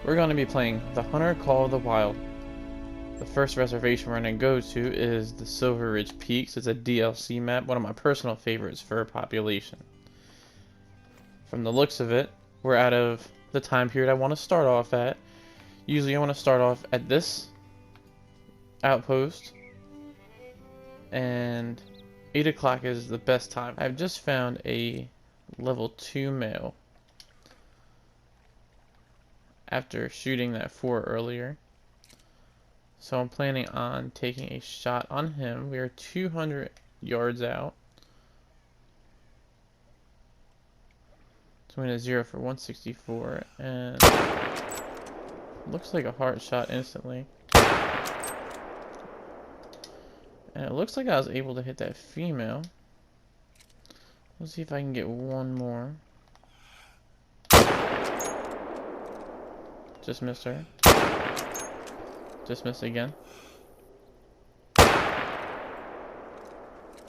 We're going to be playing The Hunter Call of the Wild. The first reservation we're going to go to is the Silver Ridge Peaks. It's a DLC map, one of my personal favorites for population. From the looks of it, we're out of the time period I want to start off at. Usually I want to start off at this outpost, and 8 o'clock is the best time. I've just found a level 2 male after shooting that 4 earlier. So I'm planning on taking a shot on him. We are 200 yards out. So I'm going to 0 for 164, and looks like a heart shot instantly. And it looks like I was able to hit that female. Let's see if I can get one more. Just missed her. Just missed again.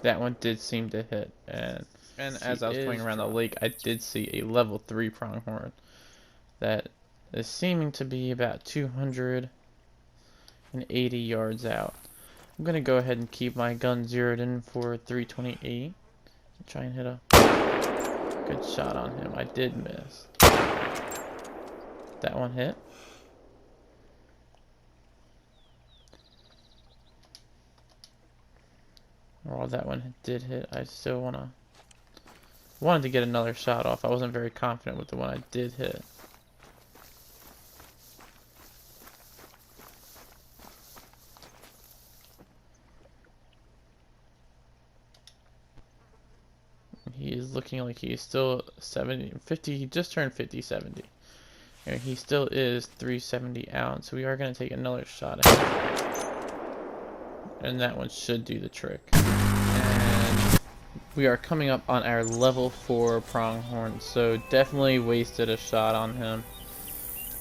That one did seem to hit, and as I was playing around the lake, I did see a level 3 pronghorn that is seeming to be about 280 yards out. I'm gonna go ahead and keep my gun zeroed in for 328. Try and hit a good shot on him. I did miss. That one hit. While that one did hit, I still wanted to get another shot off. I wasn't very confident with the one I did hit. He is looking like he is still 50, he just turned 50, 70. And he still is 370 out, so we are going to take another shot at him. And that one should do the trick. And we are coming up on our level 4 pronghorn, so definitely wasted a shot on him.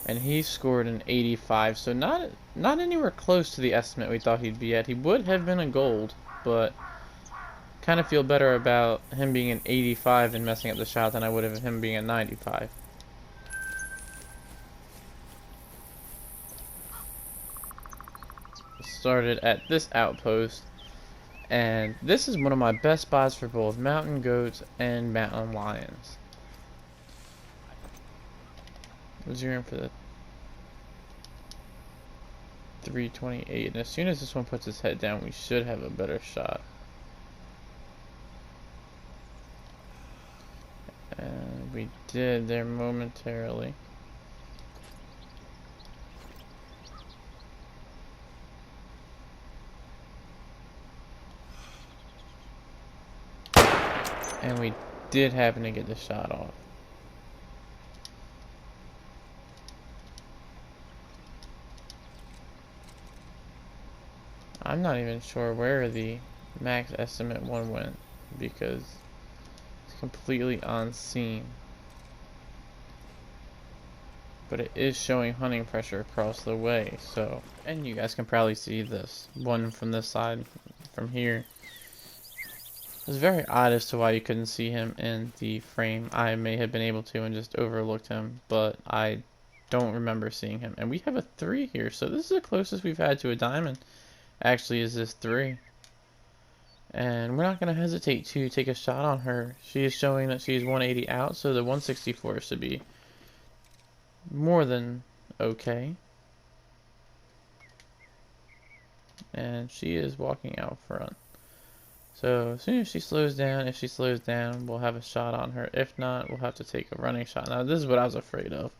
And he scored an 85, so not anywhere close to the estimate we thought he'd be at. He would have been a gold, but kind of feel better about him being an 85 and messing up the shot than I would have him being a 95. Started at this outpost, and this is one of my best spots for both mountain goats and mountain lions. Zeroing for the 328, and as soon as this one puts his head down, we should have a better shot. And we did there momentarily. And we did happen to get the shot off. I'm not even sure where the max estimate one went, because it's completely unseen. But it is showing hunting pressure across the way, so, and you guys can probably see this one from this side, from here. It's very odd as to why you couldn't see him in the frame. I may have been able to and just overlooked him, but I don't remember seeing him. And we have a 3 here, so this is the closest we've had to a diamond. Actually, is this 3. And we're not going to hesitate to take a shot on her. She is showing that she's 180 out, so the 164 should be more than okay. And she is walking out front. So as soon as she slows down, if she slows down, we'll have a shot on her. If not, we'll have to take a running shot. Now this is what I was afraid of.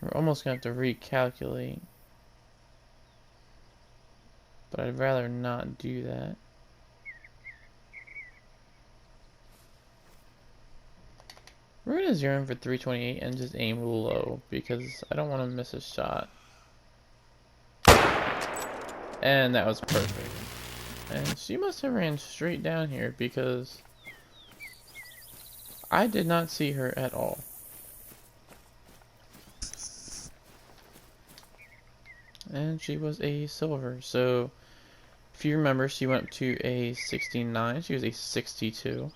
We're almost going to have to recalculate. But I'd rather not do that. We're going to zero in for 328 and just aim low, because I don't want to miss a shot. And that was perfect. And she must have ran straight down here, because I did not see her at all. And she was a silver, so if you remember, she went to a 69, she was a 62.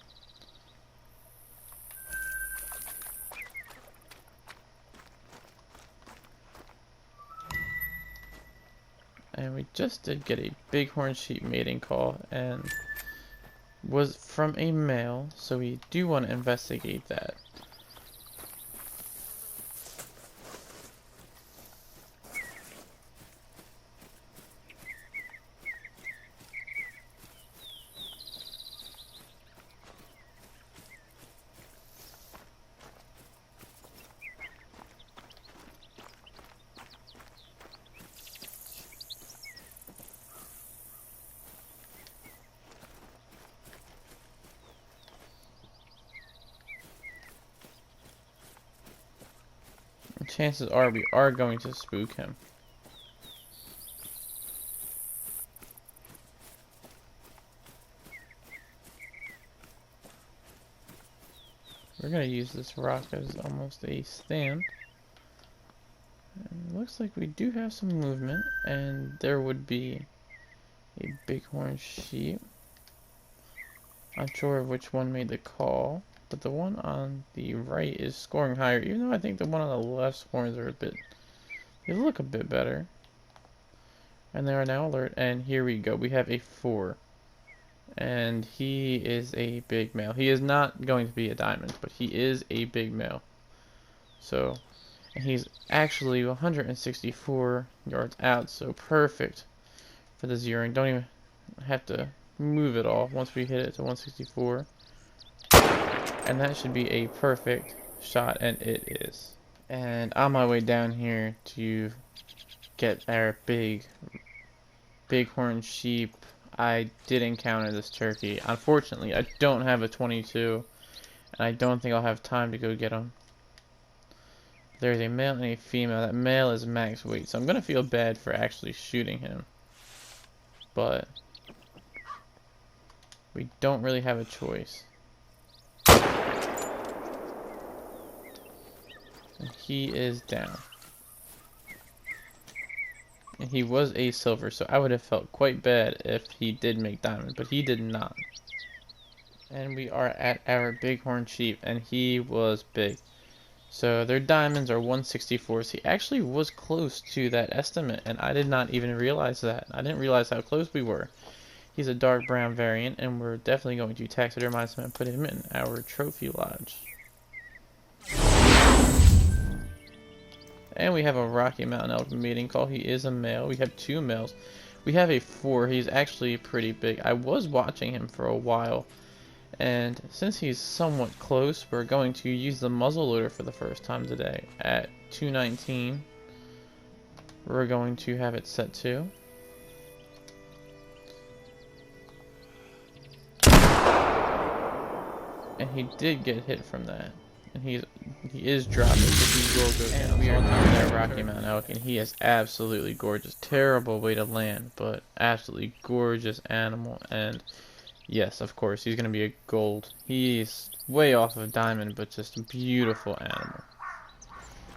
just did get a bighorn sheep mating call and was from a male, so we do want to investigate that. Chances are we are going to spook him. We're going to use this rock as almost a stand. And looks like we do have some movement, and there would be a bighorn sheep. Not sure which one made the call, but the one on the right is scoring higher, even though I think the one on the left's horns are they look a bit better. And they are now alert, and here we go. We have a 4. And he is a big male. He is not going to be a diamond, but he is a big male. So, and he's actually 164 yards out, so perfect for the zeroing. Don't even have to move it all once we hit it to 164. And that should be a perfect shot, and it is. And on my way down here to get our bighorn sheep, I did encounter this turkey. Unfortunately, I don't have a 22, and I don't think I'll have time to go get him. There's a male and a female. That male is max weight, so I'm gonna feel bad for actually shooting him. But we don't really have a choice. And he is down. And he was a silver, so I would have felt quite bad if he did make diamond, but he did not. And we are at our bighorn sheep, and he was big. So their diamonds are 164. So he actually was close to that estimate, and I did not even realize that. I didn't realize how close we were. He's a dark brown variant, and we're definitely going to taxidermize him and put him in our trophy lodge. And we have a Rocky Mountain elk mating call. He is a male. We have 2 males. We have a 4. He's actually pretty big. I was watching him for a while, and since he's somewhat close, we're going to use the muzzleloader for the first time today at 219. We're going to have it set to. And he did get hit from that. And he is dropping, but he will go down. And we are on that Rocky Mountain elk, and he is absolutely gorgeous. Terrible way to land, but absolutely gorgeous animal. And yes, of course, he's going to be a gold. He's way off of diamond, but just a beautiful animal.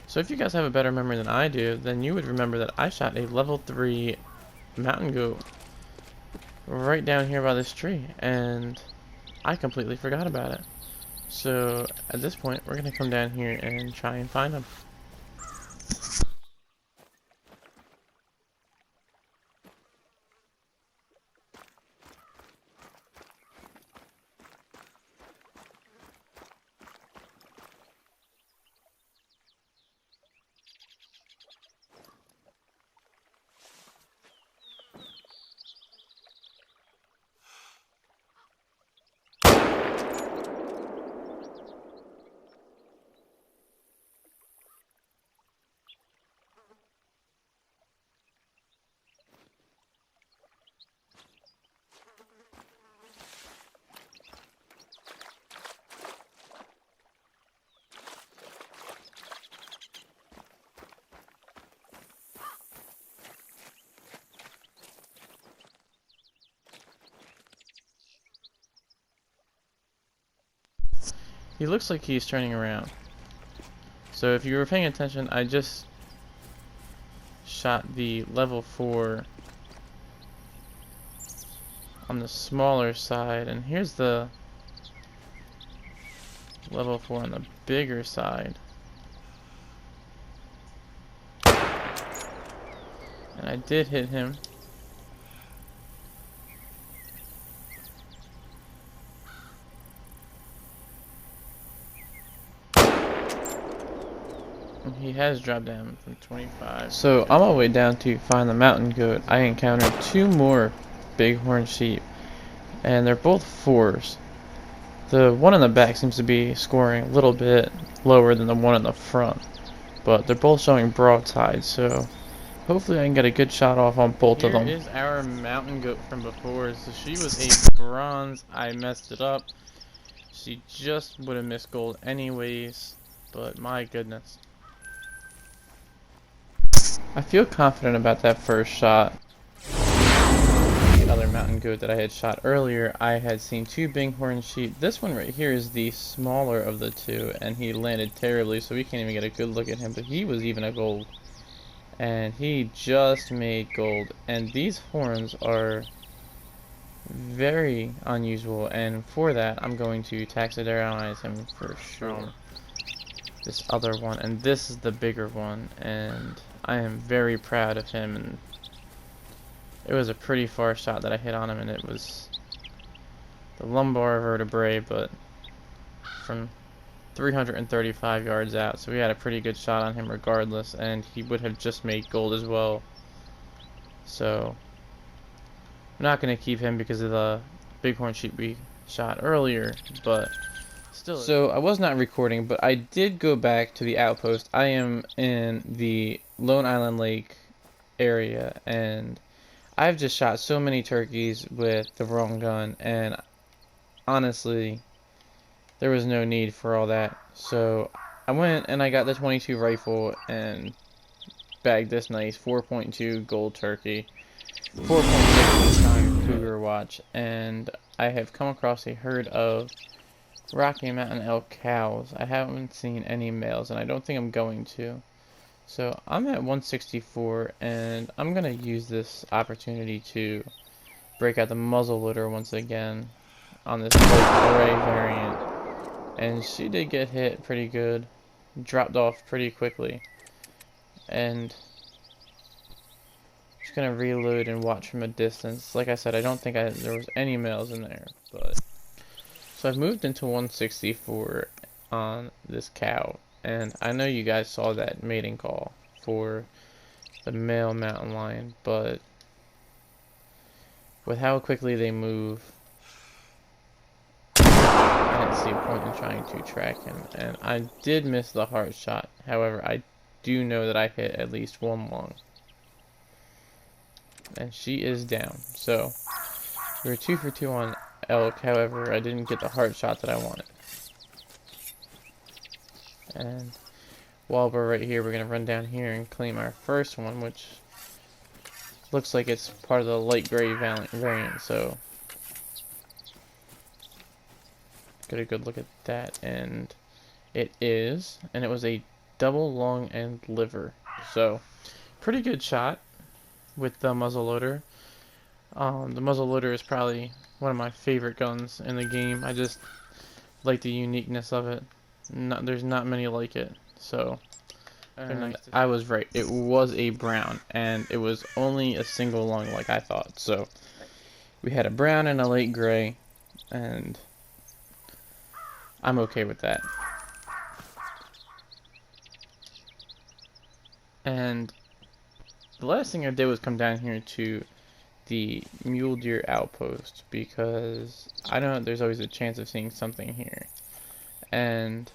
So if you guys have a better memory than I do, then you would remember that I shot a level 3 mountain goat right down here by this tree, and I completely forgot about it. So at this point, we're going to come down here and try and find him. He looks like he's turning around. So if you were paying attention, I just shot the level 4 on the smaller side, and here's the level 4 on the bigger side. And I did hit him, he has dropped down from 25. So on my way down to find the mountain goat, I encountered two more bighorn sheep, and they're both 4s. The one in the back seems to be scoring a little bit lower than the one in the front, but they're both showing broadside, so hopefully I can get a good shot off on both of them. Here is our mountain goat from before. So she was a bronze. I messed it up. She just would have missed gold anyways, but my goodness. I feel confident about that first shot. The other mountain goat that I had shot earlier, I had seen two bighorn sheep. This one right here is the smaller of the two, and he landed terribly, so we can't even get a good look at him, but he was even a gold. And he just made gold, and these horns are very unusual, and for that I'm going to taxidermize him for sure. This other one, and this is the bigger one, and I am very proud of him. And it was a pretty far shot that I hit on him, and it was the lumbar vertebrae, but from 335 yards out, so we had a pretty good shot on him regardless, and he would have just made gold as well. So I'm not going to keep him because of the bighorn sheep we shot earlier, but still. So I was not recording, but I did go back to the outpost. I am in the Lone Island Lake area, and I've just shot so many turkeys with the wrong gun, and honestly there was no need for all that. So I went and I got the 22 rifle and bagged this nice 4.2 gold turkey, 4.6 time cougar watch, and I have come across a herd of Rocky Mountain elk cows. I haven't seen any males, and I don't think I'm going to. So I'm at 164, and I'm going to use this opportunity to break out the muzzleloader once again on this light gray variant. And she did get hit pretty good, dropped off pretty quickly, and just gonna reload and watch from a distance. Like I said, I don't think there was any males in there, but so I've moved into 164 on this cow, and I know you guys saw that mating call for the male mountain lion, but with how quickly they move, I didn't see a point in trying to track him, and I did miss the heart shot. However, I do know that I hit at least one lung, and she is down. So we were 2 for 2 on elk. However, I didn't get the heart shot that I wanted. And while we're right here, we're gonna run down here and claim our first one, which looks like it's part of the light gray variant. So get a good look at that, and it is, and it was a double long and liver. So pretty good shot with the muzzleloader. The muzzleloader is probably one of my favorite guns in the game. I just like the uniqueness of it. There's not many like it. So I was right. It was a brown, and it was only a single lung like I thought. So we had a brown and a light gray, and I'm okay with that. And the last thing I did was come down here to the mule deer outpost, because I know there's always a chance of seeing something here. And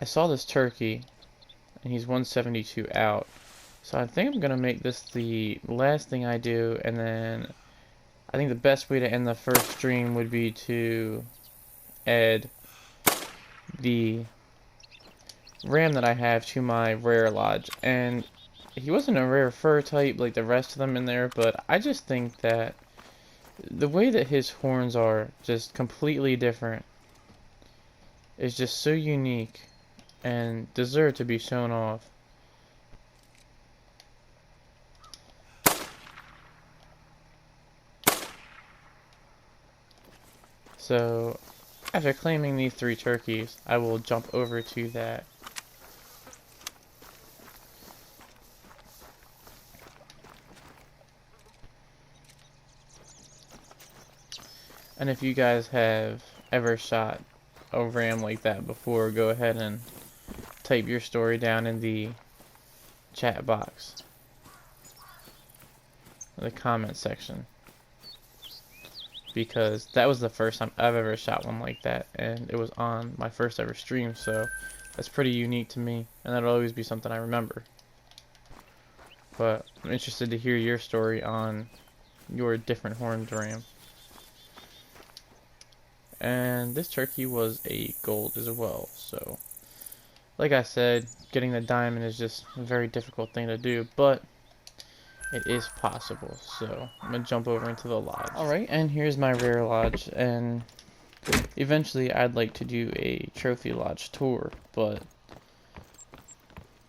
I saw this turkey, and he's 172 out. So I think I'm going to make this the last thing I do, and then I think the best way to end the first stream would be to add the ram that I have to my rare lodge. And he wasn't a rare fur type like the rest of them in there, but I just think that the way that his horns are just completely different is just so unique and deserve to be shown off. So after claiming these 3 turkeys, I will jump over to that. And if you guys have ever shot a ram like that before, go ahead and type your story down in the chat box, the comment section, because that was the first time I've ever shot one like that, and it was on my first ever stream, so that's pretty unique to me, and that'll always be something I remember. But I'm interested to hear your story on your different horned ram. And this turkey was a gold as well, so like I said, getting the diamond is just a very difficult thing to do, but it is possible. So I'm gonna jump over into the lodge. Alright, and here's my rare lodge, and eventually I'd like to do a trophy lodge tour, but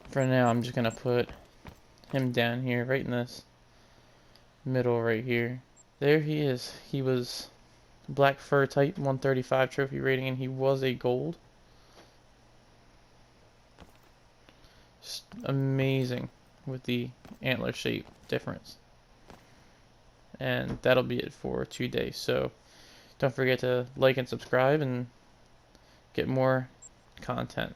for now I'm just gonna put him down here, right in this middle right here. There he is. He was black fur type, 135 trophy rating, and he was a gold. Just amazing with the antler shape difference. And that'll be it for today. So don't forget to like and subscribe and get more content.